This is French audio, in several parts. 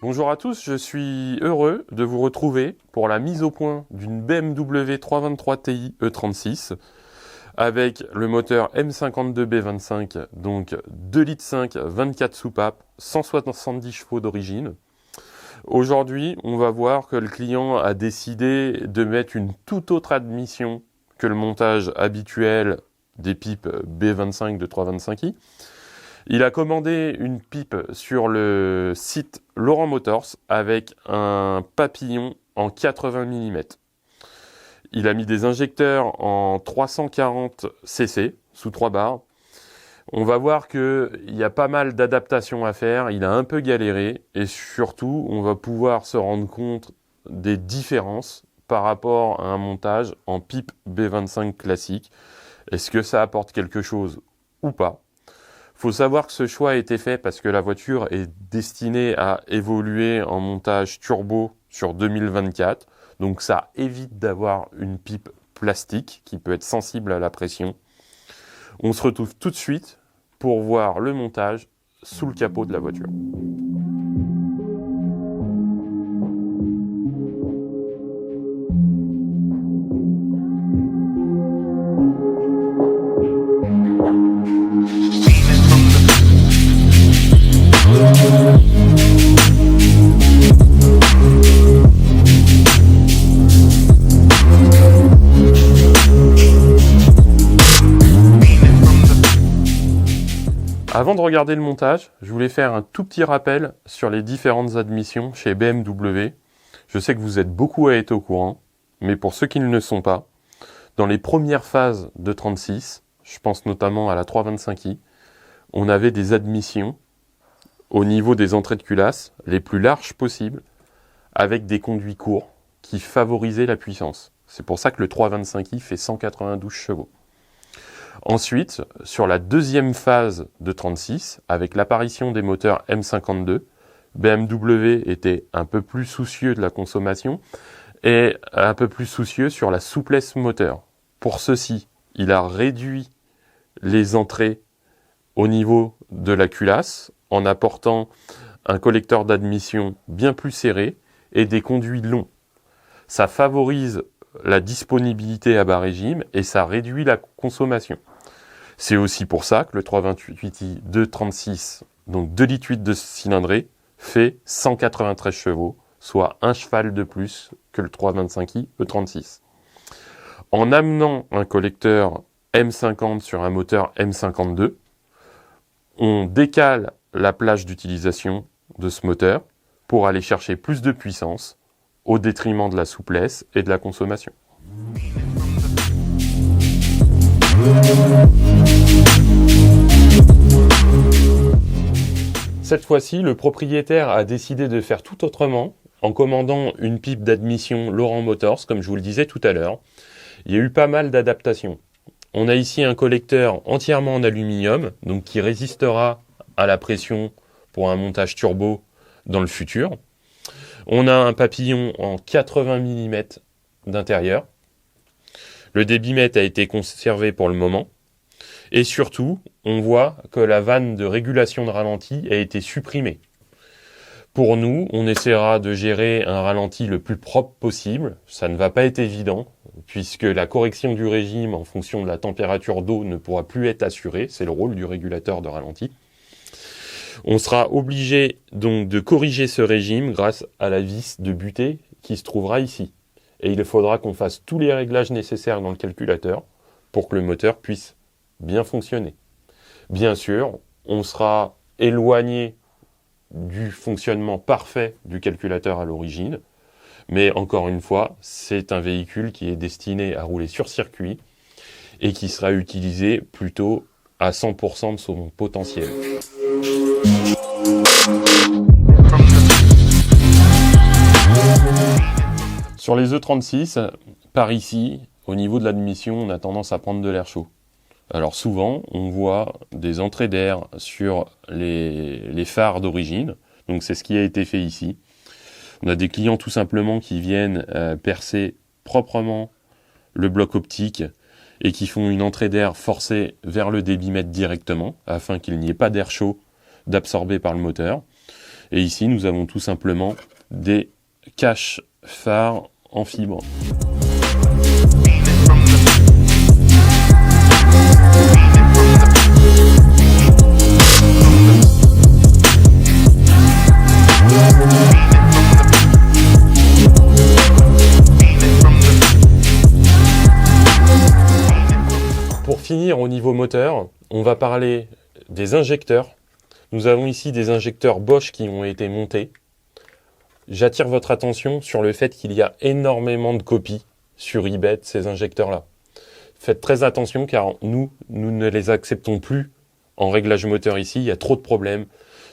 Bonjour à tous, je suis heureux de vous retrouver pour la mise au point d'une BMW 323 Ti E36 avec le moteur M52B25, donc 2,5 litres, 24 soupapes, 170 chevaux d'origine. Aujourd'hui, on va voir que le client a décidé de mettre une toute autre admission que le montage habituel des pipes B25 de 325i. Il a commandé une pipe sur le site Laurent Motors avec un papillon en 80 mm. Il a mis des injecteurs en 340 cc sous 3 bars. On va voir qu'il y a pas mal d'adaptations à faire, il a un peu galéré et surtout on va pouvoir se rendre compte des différences par rapport à un montage en pipe B25 classique. Est-ce que ça apporte quelque chose ou pas ? Faut savoir que ce choix a été fait parce que la voiture est destinée à évoluer en montage turbo sur 2024. Donc ça évite d'avoir une pipe plastique qui peut être sensible à la pression. On se retrouve tout de suite pour voir le montage sous le capot de la voiture. Avant de regarder le montage, je voulais faire un tout petit rappel sur les différentes admissions chez BMW. Je sais que vous êtes beaucoup à être au courant, mais pour ceux qui ne le sont pas, dans les premières phases de 36, je pense notamment à la 325i, on avait des admissions au niveau des entrées de culasse les plus larges possibles, avec des conduits courts qui favorisaient la puissance. C'est pour ça que le 325i fait 192 chevaux. Ensuite, sur la deuxième phase de 36, avec l'apparition des moteurs M52, BMW était un peu plus soucieux de la consommation et un peu plus soucieux sur la souplesse moteur. Pour ceci, il a réduit les entrées au niveau de la culasse en apportant un collecteur d'admission bien plus serré et des conduits longs. Ça favorise la disponibilité à bas régime et ça réduit la consommation. C'est aussi pour ça que le 328i 236, donc 2,8 litres de cylindrée, fait 193 chevaux, soit un cheval de plus que le 325i E36. En amenant un collecteur M50 sur un moteur M52, on décale la plage d'utilisation de ce moteur pour aller chercher plus de puissance au détriment de la souplesse et de la consommation. Cette fois-ci, le propriétaire a décidé de faire tout autrement en commandant une pipe d'admission Laurent Motors, comme je vous le disais tout à l'heure. Il y a eu pas mal d'adaptations. On a ici un collecteur entièrement en aluminium, donc qui résistera à la pression pour un montage turbo dans le futur. On a un papillon en 80 mm d'intérieur. Le débitmètre a été conservé pour le moment. Et surtout, on voit que la vanne de régulation de ralenti a été supprimée. Pour nous, on essaiera de gérer un ralenti le plus propre possible. Ça ne va pas être évident, puisque la correction du régime en fonction de la température d'eau ne pourra plus être assurée. C'est le rôle du régulateur de ralenti. On sera obligé donc de corriger ce régime grâce à la vis de butée qui se trouvera ici. Et il faudra qu'on fasse tous les réglages nécessaires dans le calculateur pour que le moteur puisse bien fonctionner. Bien sûr, on sera éloigné du fonctionnement parfait du calculateur à l'origine, mais encore une fois, c'est un véhicule qui est destiné à rouler sur circuit et qui sera utilisé plutôt à 100% de son potentiel. Sur les E36, par ici, au niveau de l'admission, on a tendance à prendre de l'air chaud. Alors souvent, on voit des entrées d'air sur les phares d'origine, donc c'est ce qui a été fait ici. On a des clients tout simplement qui viennent percer proprement le bloc optique et qui font une entrée d'air forcée vers le débitmètre directement, afin qu'il n'y ait pas d'air chaud d'absorber par le moteur. Et ici, nous avons tout simplement des caches phares en fibre. Pour finir, au niveau moteur, on va parler des injecteurs. Nous avons ici des injecteurs Bosch qui ont été montés. J'attire votre attention sur le fait qu'il y a énormément de copies sur eBay de ces injecteurs-là. Faites très attention car nous ne les acceptons plus en réglage moteur ici. Il y a trop de problèmes.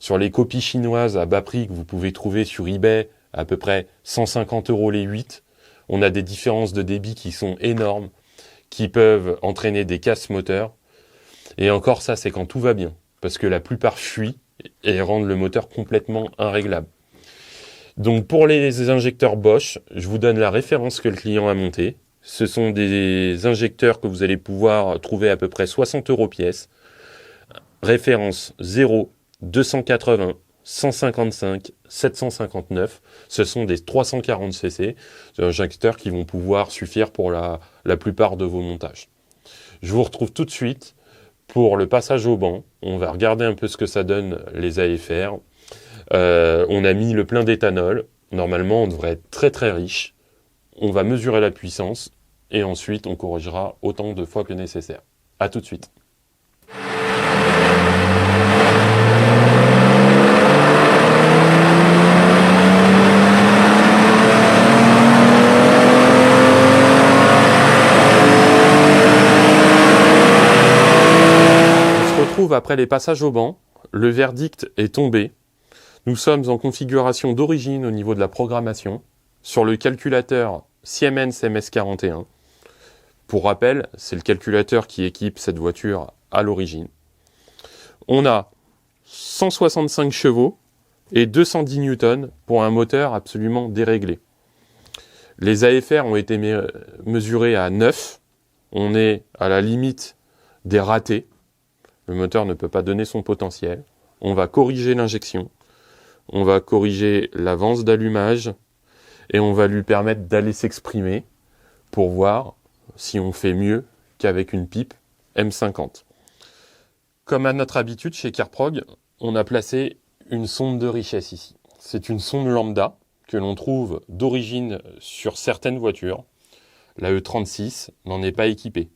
Sur les copies chinoises à bas prix que vous pouvez trouver sur eBay, à peu près 150 € les 8, on a des différences de débit qui sont énormes, qui peuvent entraîner des casses moteurs. Et encore ça, c'est quand tout va bien, parce que la plupart fuient et rendent le moteur complètement irréglable. Donc pour les injecteurs Bosch, je vous donne la référence que le client a montée. Ce sont des injecteurs que vous allez pouvoir trouver à peu près 60 € pièce. Référence 0, 280, 155, 759. Ce sont des 340 cc, des injecteurs qui vont pouvoir suffire pour la plupart de vos montages. Je vous retrouve tout de suite pour le passage au banc. On va regarder un peu ce que ça donne les AFR. On a mis le plein d'éthanol. Normalement, on devrait être très très riche. On va mesurer la puissance et ensuite on corrigera autant de fois que nécessaire. À tout de suite. Après les passages au banc, le verdict est tombé. Nous sommes en configuration d'origine au niveau de la programmation sur le calculateur Siemens MS41. Pour rappel, c'est le calculateur qui équipe cette voiture à l'origine. On a 165 chevaux et 210 newtons pour un moteur absolument déréglé. Les AFR ont été mesurés à 9. On est à la limite des ratés. Le moteur ne peut pas donner son potentiel. On va corriger l'injection. On va corriger l'avance d'allumage. Et on va lui permettre d'aller s'exprimer pour voir si on fait mieux qu'avec une pipe M50. Comme à notre habitude chez CarProg, on a placé une sonde de richesse ici. C'est une sonde lambda que l'on trouve d'origine sur certaines voitures. La E36 n'en est pas équipée.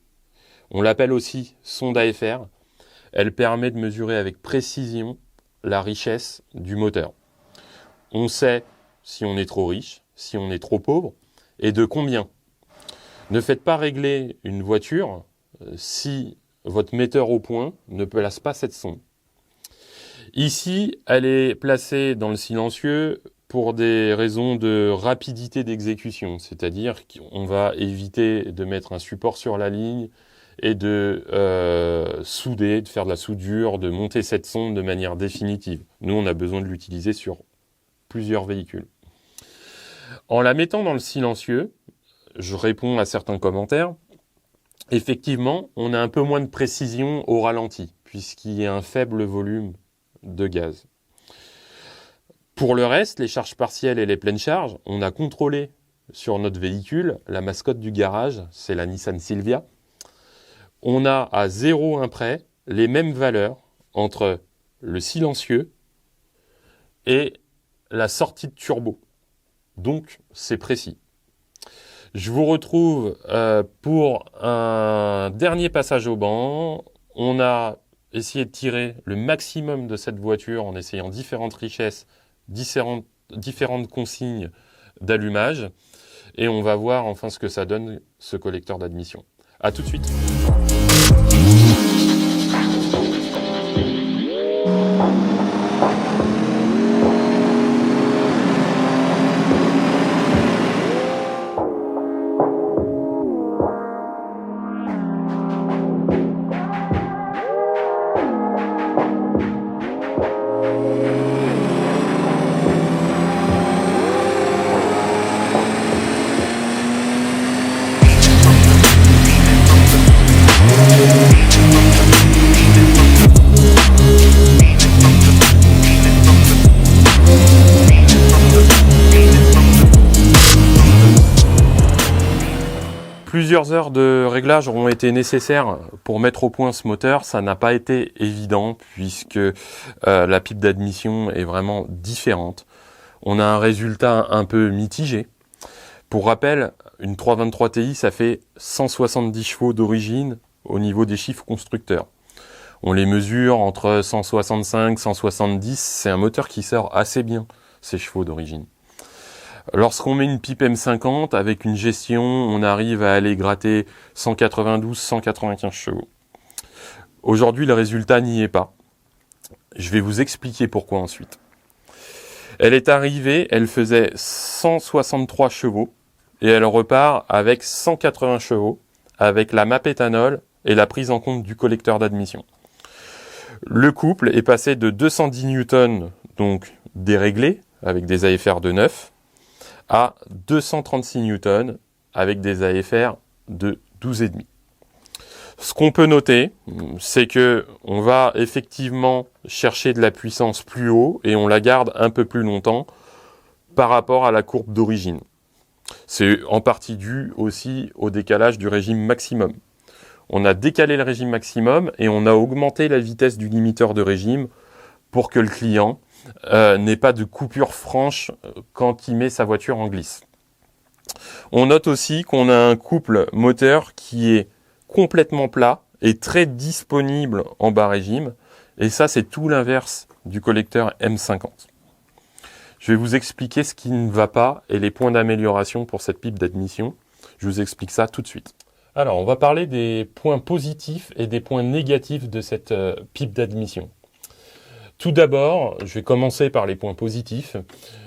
On l'appelle aussi sonde AFR. Elle permet de mesurer avec précision la richesse du moteur. On sait si on est trop riche, si on est trop pauvre, et de combien. Ne faites pas régler une voiture si votre metteur au point ne place pas cette sonde. Ici, elle est placée dans le silencieux pour des raisons de rapidité d'exécution, c'est-à-dire qu'on va éviter de mettre un support sur la ligne et de souder, de faire de la soudure, de monter cette sonde de manière définitive. Nous, on a besoin de l'utiliser sur plusieurs véhicules. En la mettant dans le silencieux, je réponds à certains commentaires. Effectivement, on a un peu moins de précision au ralenti, puisqu'il y a un faible volume de gaz. Pour le reste, les charges partielles et les pleines charges, on a contrôlé sur notre véhicule la mascotte du garage, c'est la Nissan Silvia. On a à 0,1 près les mêmes valeurs entre le silencieux et la sortie de turbo. Donc, c'est précis. Je vous retrouve pour un dernier passage au banc. On a essayé de tirer le maximum de cette voiture en essayant différentes richesses, différentes consignes d'allumage. Et on va voir enfin ce que ça donne, ce collecteur d'admission. À tout de suite. Plusieurs heures de réglage auront été nécessaires pour mettre au point ce moteur. Ça n'a pas été évident puisque la pipe d'admission est vraiment différente. On a un résultat un peu mitigé. Pour rappel, une 323 Ti, ça fait 170 chevaux d'origine au niveau des chiffres constructeurs. On les mesure entre 165 et 170. C'est un moteur qui sort assez bien ces chevaux d'origine. Lorsqu'on met une pipe M50, avec une gestion, on arrive à aller gratter 192-195 chevaux. Aujourd'hui, le résultat n'y est pas. Je vais vous expliquer pourquoi ensuite. Elle est arrivée, elle faisait 163 chevaux et elle repart avec 180 chevaux avec la map éthanol et la prise en compte du collecteur d'admission. Le couple est passé de 210 newtons, donc déréglé, avec des AFR de 9, à 236 newtons avec des AFR de 12,5. Ce qu'on peut noter, c'est que on va effectivement chercher de la puissance plus haut et on la garde un peu plus longtemps par rapport à la courbe d'origine. C'est en partie dû aussi au décalage du régime maximum. On a décalé le régime maximum et on a augmenté la vitesse du limiteur de régime pour que le client n'ait pas de coupure franche quand il met sa voiture en glisse. On note aussi qu'on a un couple moteur qui est complètement plat et très disponible en bas régime. Et ça, c'est tout l'inverse du collecteur M50. Je vais vous expliquer ce qui ne va pas et les points d'amélioration pour cette pipe d'admission. Je vous explique ça tout de suite. Alors, on va parler des points positifs et des points négatifs de cette pipe d'admission. Tout d'abord, je vais commencer par les points positifs.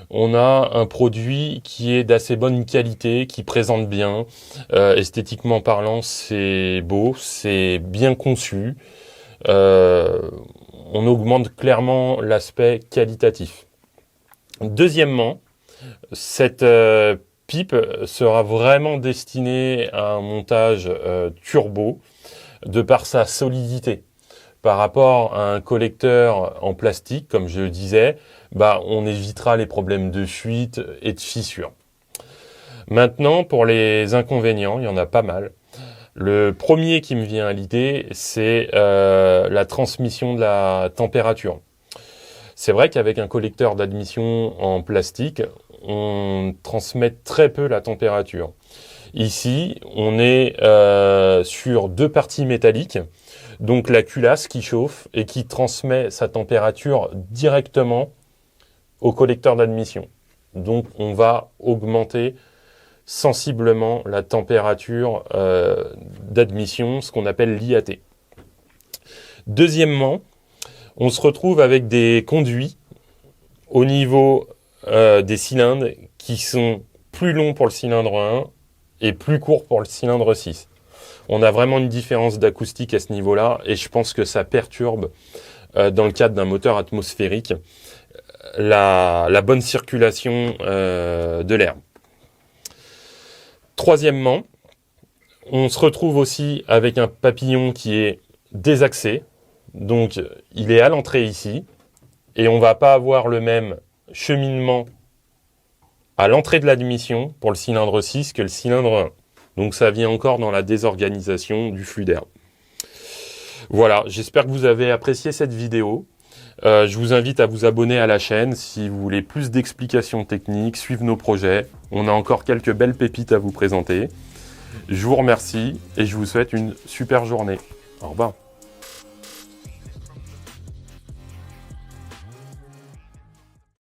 On a un produit qui est d'assez bonne qualité, qui présente bien. Esthétiquement parlant, c'est beau, c'est bien conçu. On augmente clairement l'aspect qualitatif. Deuxièmement, cette pipe sera vraiment destinée à un montage turbo de par sa solidité. Par rapport à un collecteur en plastique, comme je le disais, on évitera les problèmes de fuite et de fissures. Maintenant, pour les inconvénients, il y en a pas mal. Le premier qui me vient à l'idée, c'est la transmission de la température. C'est vrai qu'avec un collecteur d'admission en plastique, on transmet très peu la température. Ici, on est sur deux parties métalliques, donc la culasse qui chauffe et qui transmet sa température directement au collecteur d'admission. Donc on va augmenter sensiblement la température d'admission, ce qu'on appelle l'IAT. Deuxièmement, on se retrouve avec des conduits au niveau des cylindres qui sont plus longs pour le cylindre 1 et plus courts pour le cylindre 6. On a vraiment une différence d'acoustique à ce niveau-là et je pense que ça perturbe, dans le cadre d'un moteur atmosphérique, la bonne circulation de l'air. Troisièmement, on se retrouve aussi avec un papillon qui est désaxé. Donc, il est à l'entrée ici et on ne va pas avoir le même cheminement à l'entrée de l'admission pour le cylindre 6 que le cylindre 1. Donc ça vient encore dans la désorganisation du flux d'air. Voilà, j'espère que vous avez apprécié cette vidéo. Je vous invite à vous abonner à la chaîne si vous voulez plus d'explications techniques, suivre nos projets. On a encore quelques belles pépites à vous présenter. Je vous remercie et je vous souhaite une super journée. Au revoir.